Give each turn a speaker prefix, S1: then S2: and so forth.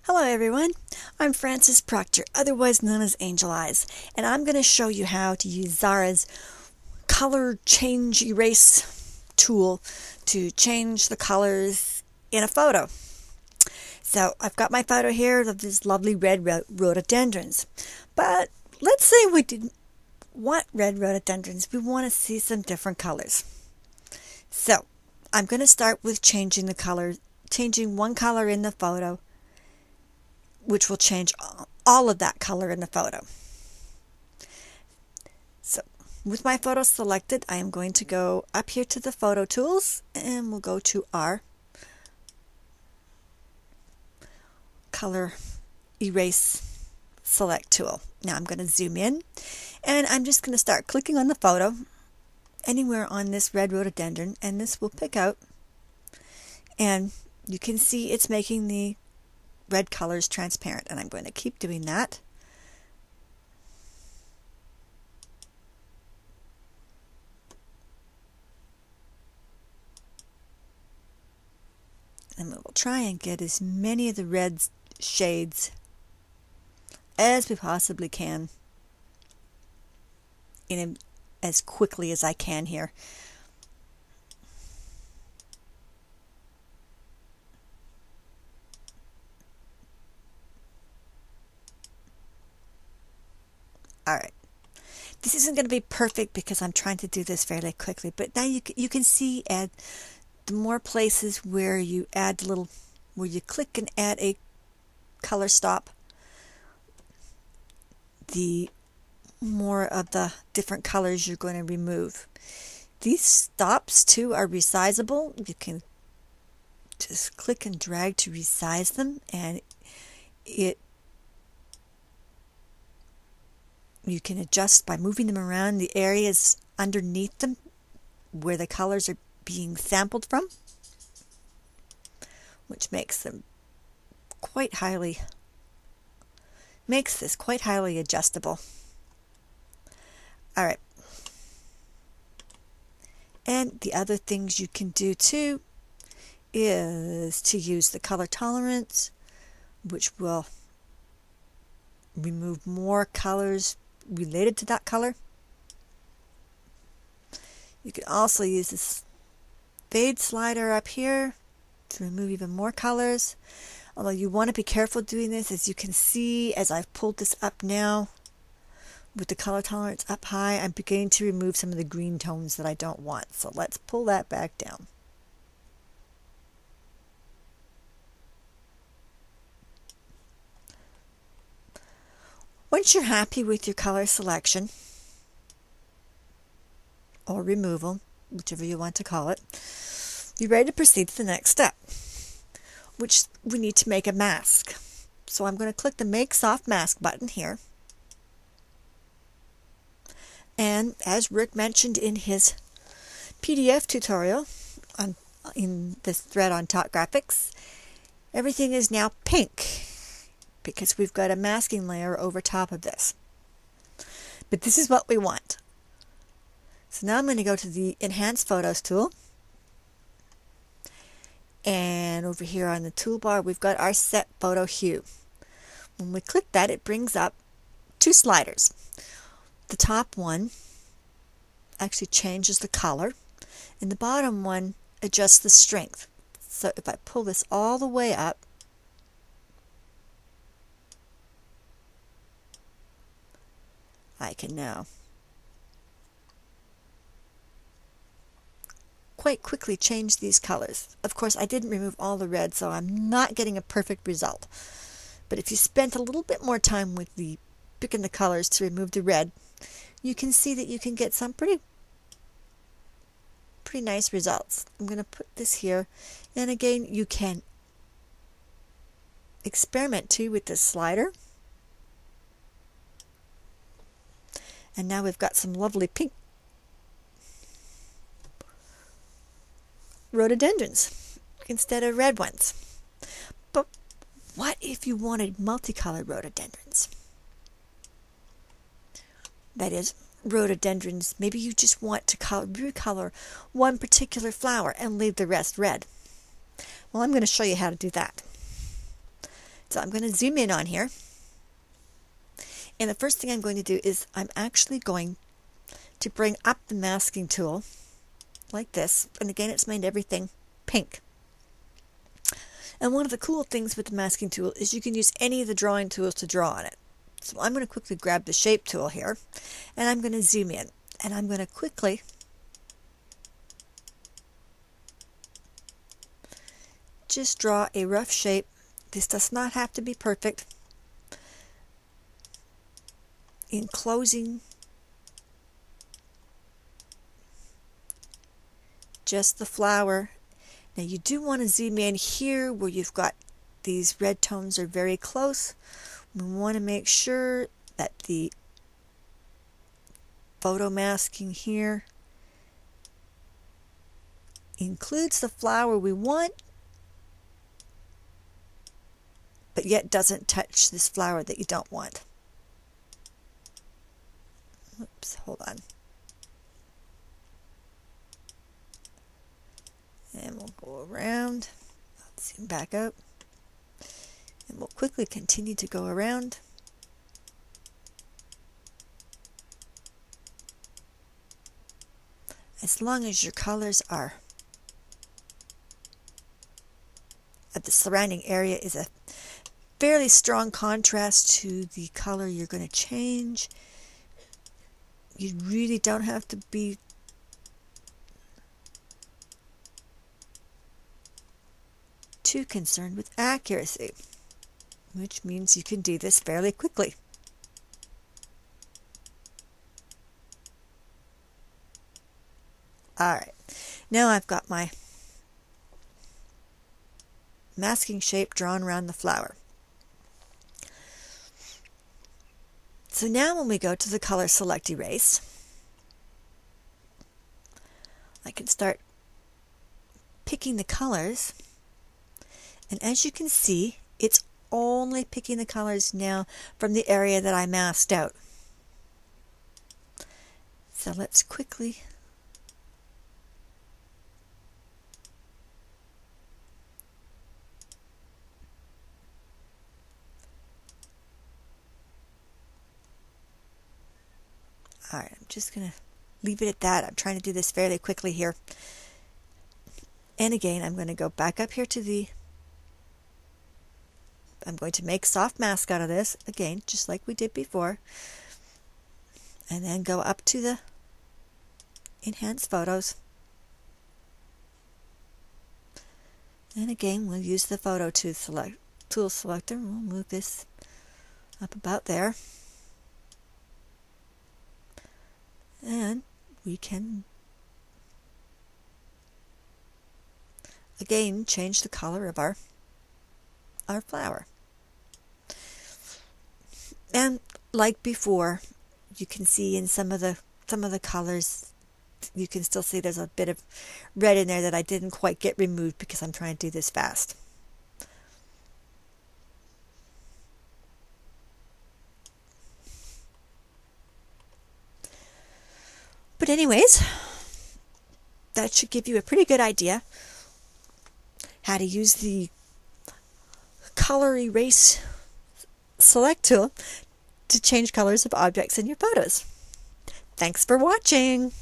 S1: Hello everyone, I'm Frances Proctor, otherwise known as Angel Eyes, and I'm going to show you how to use Xara's color change erase tool to change the colors in a photo. So I've got my photo here of these lovely red rhododendrons, but let's say we didn't want red rhododendrons, we want to see some different colors. So I'm going to start with changing the color, changing one color in the photo, which will change all of that color in the photo. So with my photo selected, I am going to go up here to the photo tools and we'll go to our color erase select tool. Now I'm going to zoom in and I'm just going to start clicking on the photo anywhere on this red rhododendron, and this will pick out, and you can see it's making the red colors transparent, and I'm going to keep doing that. And we will try and get as many of the red shades as we possibly can in as quickly as I can here. Alright, this isn't going to be perfect because I'm trying to do this fairly quickly, but now you can see the more places where you add where you click and add a color stop, the more of the different colors you're going to remove. These stops too are resizable. You can just click and drag to resize them, and you can adjust by moving them around the areas underneath them where the colors are being sampled from, which makes this quite highly adjustable. Alright, and the other things you can do too is to use the color tolerance, which will remove more colors related to that color. You can also use this fade slider up here to remove even more colors, although you want to be careful doing this. As you can see, as I've pulled this up now with the color tolerance up high, I'm beginning to remove some of the green tones that I don't want. So let's pull that back down. Once you're happy with your color selection or removal, whichever you want to call it, you're ready to proceed to the next step, which we need to make a mask. So I'm going to click the Make Soft Mask button here. And as Rick mentioned in his PDF tutorial in this thread on Talk Graphics, everything is now pink because we've got a masking layer over top of this. But this is what we want. So now I'm going to go to the Enhance Photos tool. And over here on the toolbar, we've got our Set Photo Hue. When we click that, it brings up two sliders. The top one actually changes the color, and the bottom one adjusts the strength. So if I pull this all the way up, I can now quite quickly change these colors. Of course, I didn't remove all the red, so I'm not getting a perfect result. But if you spent a little bit more time with picking the colors to remove the red, you can see that you can get some pretty nice results. I'm going to put this here, and again, you can experiment too with this slider. And now we've got some lovely pink rhododendrons instead of red ones. But what if you wanted multicolored rhododendrons? That is, rhododendrons, maybe you just want to recolor one particular flower and leave the rest red. Well, I'm going to show you how to do that. So I'm going to zoom in on here. And the first thing I'm going to do is I'm actually going to bring up the masking tool like this. And again, it's made everything pink. And one of the cool things with the masking tool is you can use any of the drawing tools to draw on it. So I'm going to quickly grab the shape tool here, and I'm going to zoom in. And I'm going to quickly just draw a rough shape. This does not have to be perfect. Enclosing just the flower. Now you do want to zoom in here where you've got these red tones are very close. We want to make sure that the photo masking here includes the flower we want, but yet doesn't touch this flower that you don't want. Oops, hold on. And we'll go around. Let's zoom back up. And we'll quickly continue to go around. As long as your colors are the surrounding area is a fairly strong contrast to the color you're going to change. You really don't have to be too concerned with accuracy, which means you can do this fairly quickly. Alright, now I've got my masking shape drawn around the flower. So now when we go to the color select erase, I can start picking the colors, and as you can see, it's only picking the colors now from the area that I masked out. So let's quickly Alright, I'm just going to leave it at that. I'm trying to do this fairly quickly here. And again, I'm going to go back up here to I'm going to make soft mask out of this, again, just like we did before. And then go up to the Enhance Photos. And again, we'll use the Photo tool selector. We'll move this up about there. And we can again change the color of our flower. And like before, you can see in some of the colors, you can still see there's a bit of red in there that I didn't quite get removed because I'm trying to do this fast. But anyways, that should give you a pretty good idea how to use the color erase select tool to change colors of objects in your photos. Thanks for watching.